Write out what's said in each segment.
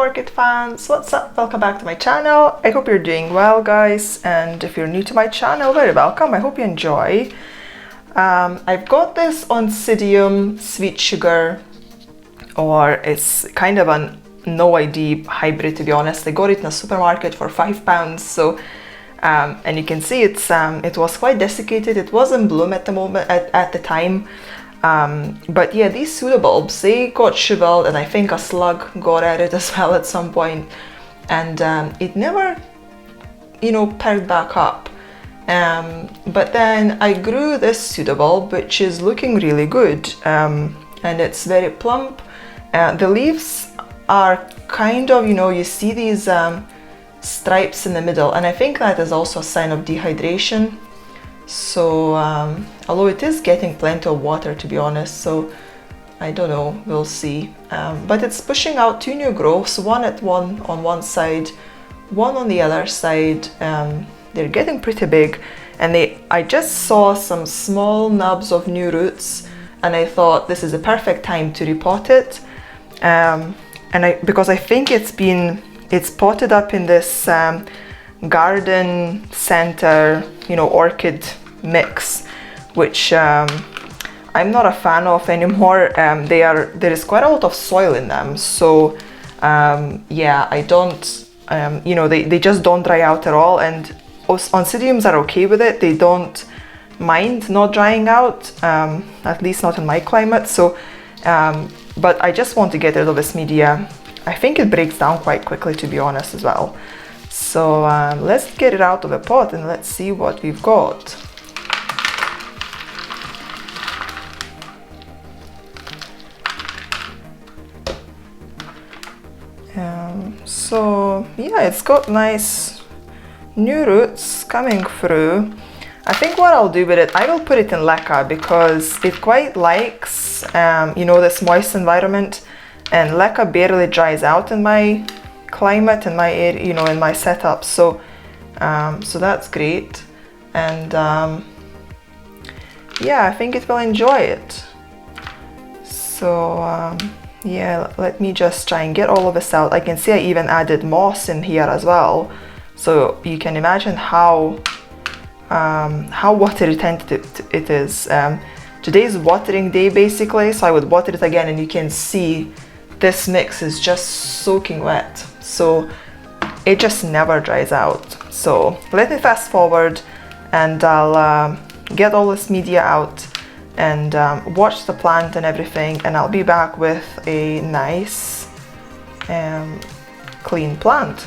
orchid fans, what's up? Welcome back to my channel. I hope you're doing well, guys, and if you're new to my channel, very welcome. I hope you enjoy. I've got this Oncidium sweet sugar, or it's kind of an no ID hybrid, to be honest. I got it in a supermarket for £5, so and you can see it was quite desiccated. It was in bloom at the moment, at the time. But yeah, these pseudobulbs, they got shriveled, and I think a slug got at it as well at some point, and it never, perked back up. But then I grew this pseudobulb, which is looking really good, and it's very plump. The leaves are kind of, you see these stripes in the middle, and I think that is also a sign of dehydration. So although it is getting plenty of water, to be honest, so I don't know, we'll see. But it's pushing out two new growths, one on one side, one on the other side. They're getting pretty big, and I just saw some small nubs of new roots, and I thought this is a perfect time to repot it. Because I think it's potted up in this garden center, orchid mix, which I'm not a fan of anymore. There is quite a lot of soil in them, so yeah, I don't, they just don't dry out at all, and Oncidiums are okay with it. They don't mind not drying out, at least not in my climate. So, but I just want to get rid of this media. I think it breaks down quite quickly, to be honest, as well. So let's get it out of the pot and let's see what we've got. So yeah, it's got nice new roots coming through. I think what I'll do with it, I will put it in Leca, because it quite likes this moist environment, and Leca barely dries out in my climate, in my area, in my setup. So so that's great, and yeah, I think it will enjoy it. So yeah, let me just try and get all of this out. I can see I even added moss in here as well, so you can imagine how water retentive it is. Today's watering day, basically, so I would water it again, and you can see this mix is just soaking wet, so it just never dries out. So let me fast forward, and I'll get all this media out and watch the plant and everything, and I'll be back with a nice clean plant.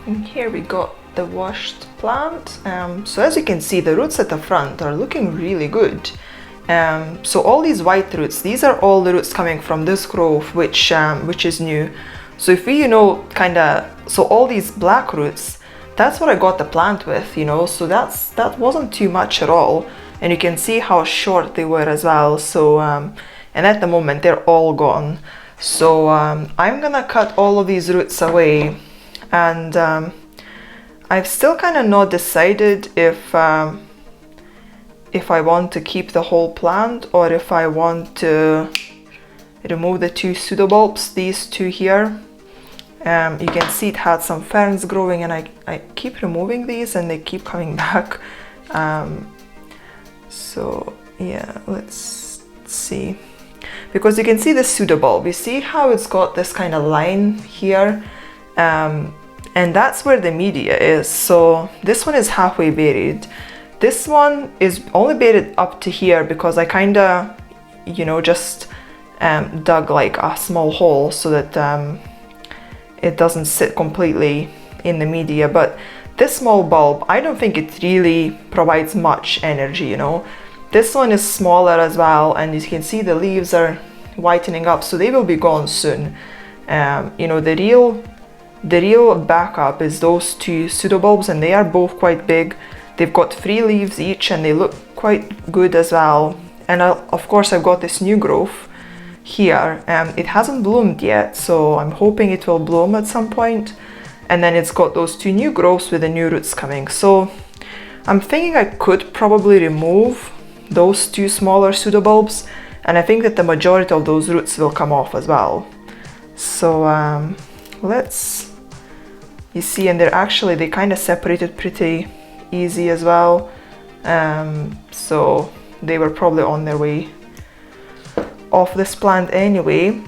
And here we got the washed plant. So as you can see, the roots at the front are looking really good. So all these white roots, these are all the roots coming from this growth, which is new. So if we, so all these black roots, that's what I got the plant with, so that wasn't too much at all. And you can see how short they were as well. So, and at the moment they're all gone. So I'm gonna cut all of these roots away, and I've still kind of not decided if I want to keep the whole plant, or if I want to remove the two pseudobulbs, these two here. You can see it had some ferns growing, and I keep removing these and they keep coming back. So yeah, let's see. Because you can see the pseudobulb, you see how it's got this kind of line here? And that's where the media is. So this one is halfway buried. This one is only buried up to here, because I kind of, just dug like a small hole so that it doesn't sit completely in the media. But this small bulb, I don't think it really provides much energy, This one is smaller as well, and you can see the leaves are whitening up, so they will be gone soon. The real backup is those two pseudobulbs, and they are both quite big. They've got 3 leaves each, and they look quite good as well. And of course I've got this new growth, here. It hasn't bloomed yet, so I'm hoping it will bloom at some point. And then it's got those two new growths with the new roots coming. So I'm thinking I could probably remove those two smaller pseudobulbs, and I think that the majority of those roots will come off as well. So you see, and they kind of separated pretty easy as well. So they were probably on their way off this plant anyway.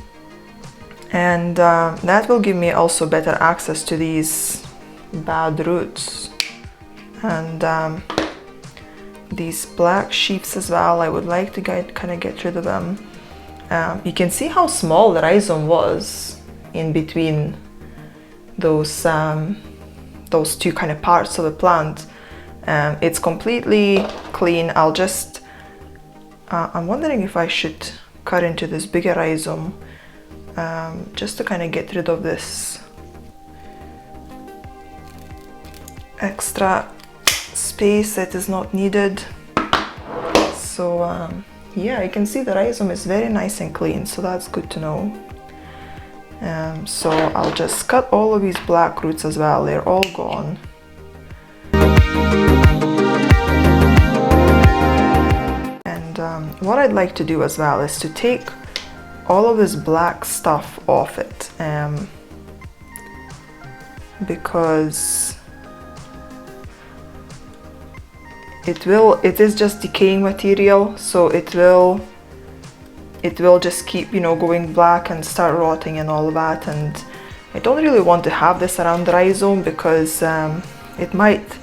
And that will give me also better access to these bad roots. And these black sheaths as well, I would like to kind of get rid of them. You can see how small the rhizome was in between those two kind of parts of the plant. It's completely clean. I'm wondering if I should cut into this bigger rhizome just to kind of get rid of this extra space that is not needed. So yeah, you can see the rhizome is very nice and clean, so that's good to know. So I'll just cut all of these black roots as well, they're all gone. And what I'd like to do as well is to take all of this black stuff off it, because it is just decaying material, so it will just keep, you know, going black and start rotting and all of that. And I don't really want to have this around the rhizome, because it might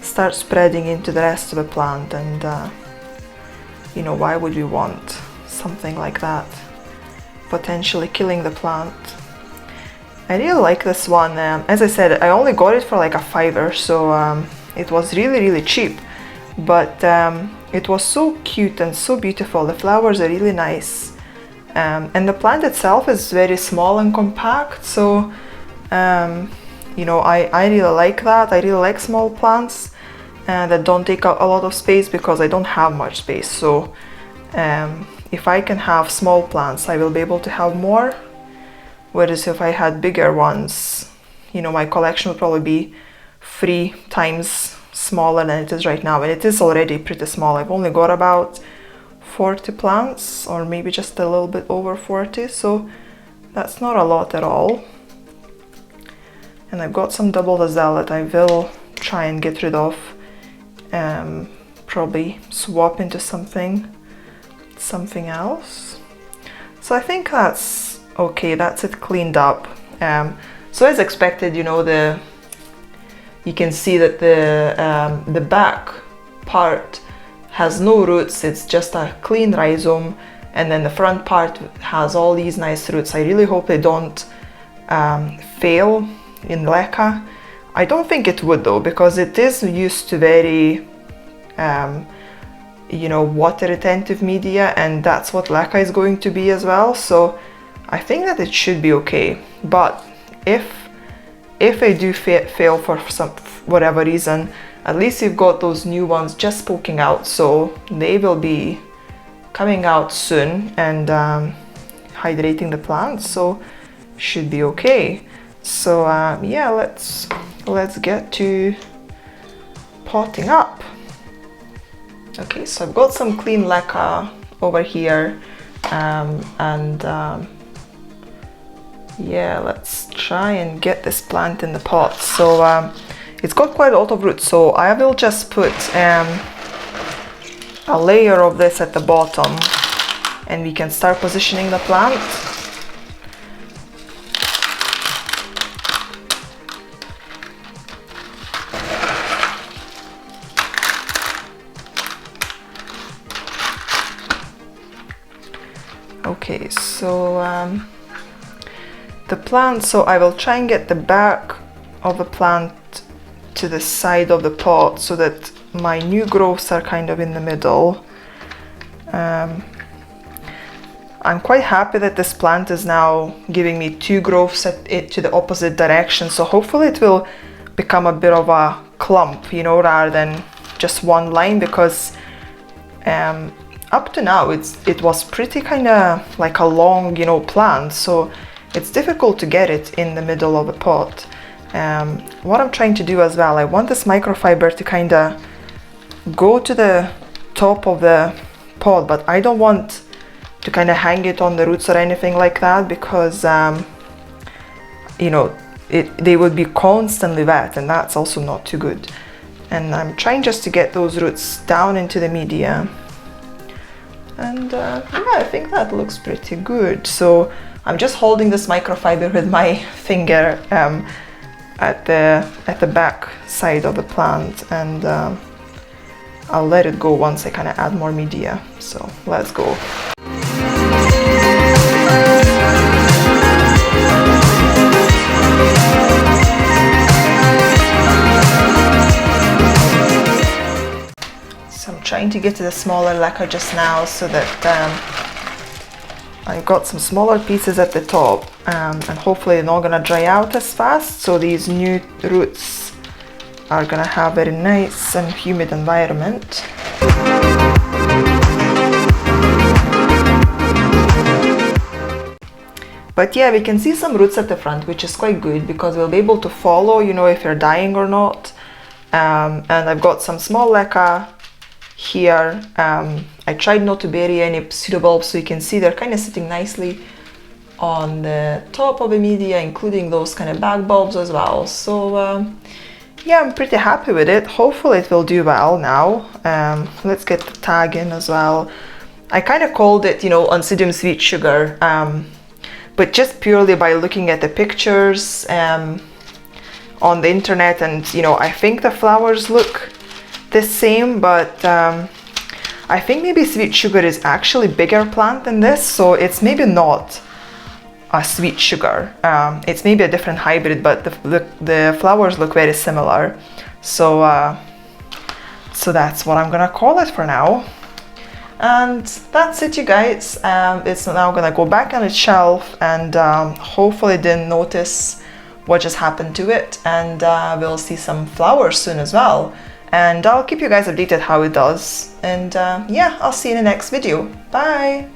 start spreading into the rest of the plant, and you know, why would we want something like that potentially killing the plant? I really like this one. As I said, I only got it for like a $5, so it was really cheap, but it was so cute and so beautiful. The flowers are really nice, and the plant itself is very small and compact, so you know, I really like that. I really like small plants that don't take up a lot of space, because I don't have much space. So if I can have small plants, I will be able to have more, whereas if I had bigger ones, you know, my collection would probably be 3 times smaller than it is right now, and it is already pretty small. I've only got about 40 plants, or maybe just a little bit over 40, so that's not a lot at all. And I've got some double hazel that I will try and get rid of, probably swap into something else. So I think that's okay, that's it cleaned up. So as expected, you know, you can see that the back part has no roots, it's just a clean rhizome, and then the front part has all these nice roots. I really hope they don't fail in Leca. I don't think it would though, because it is used to very you know, water retentive media, and that's what Leca is going to be as well, so I think that it should be okay. But if I do fail for whatever reason, at least you've got those new ones just poking out, so they will be coming out soon and hydrating the plants, so should be okay. So yeah, let's get to potting up. Okay, so I've got some clean Leca over here, yeah, let's try and get this plant in the pot. So it's got quite a lot of roots, so I will just put a layer of this at the bottom, and we can start positioning the plant. Okay, so the plant, so I will try and get the back of the plant to the side of the pot so that my new growths are kind of in the middle. I'm quite happy that this plant is now giving me 2 growths to the opposite direction, so hopefully it will become a bit of a clump, you know, rather than just one line, because up to now it was pretty kind of like a long, you know, plant, so it's difficult to get it in the middle of the pot. What I'm trying to do as well, I want this microfiber to kind of go to the top of the pot, but I don't want to kind of hang it on the roots or anything like that, because you know, they would be constantly wet, and that's also not too good. And I'm trying just to get those roots down into the media, and yeah, I think that looks pretty good. So I'm just holding this microfiber with my finger at the back side of the plant, and I'll let it go once I kind of add more media. So let's go. So I'm trying to get to the smaller Leca just now, so that I've got some smaller pieces at the top, and hopefully they're not gonna dry out as fast, so these new roots are gonna have a very nice and humid environment. But yeah, we can see some roots at the front, which is quite good, because we'll be able to follow, you know, if they're dying or not. And I've got some small Leca here. I tried not to bury any pseudobulbs, so you can see they're kind of sitting nicely on the top of the media, including those kind of back bulbs as well. So yeah, I'm pretty happy with it. Hopefully it will do well now. Let's get the tag in as well. I kind of called it, you know, Oncidium sweet sugar, but just purely by looking at the pictures on the internet, and you know, I think the flowers look the same, but I think maybe sweet sugar is actually bigger plant than this, so it's maybe not a sweet sugar. It's maybe a different hybrid, but the flowers look very similar. So so that's what I'm gonna call it for now. And that's it, you guys. It's now gonna go back on its shelf, and hopefully didn't notice what just happened to it, and we'll see some flowers soon as well. And I'll keep you guys updated how it does. And yeah, I'll see you in the next video. Bye!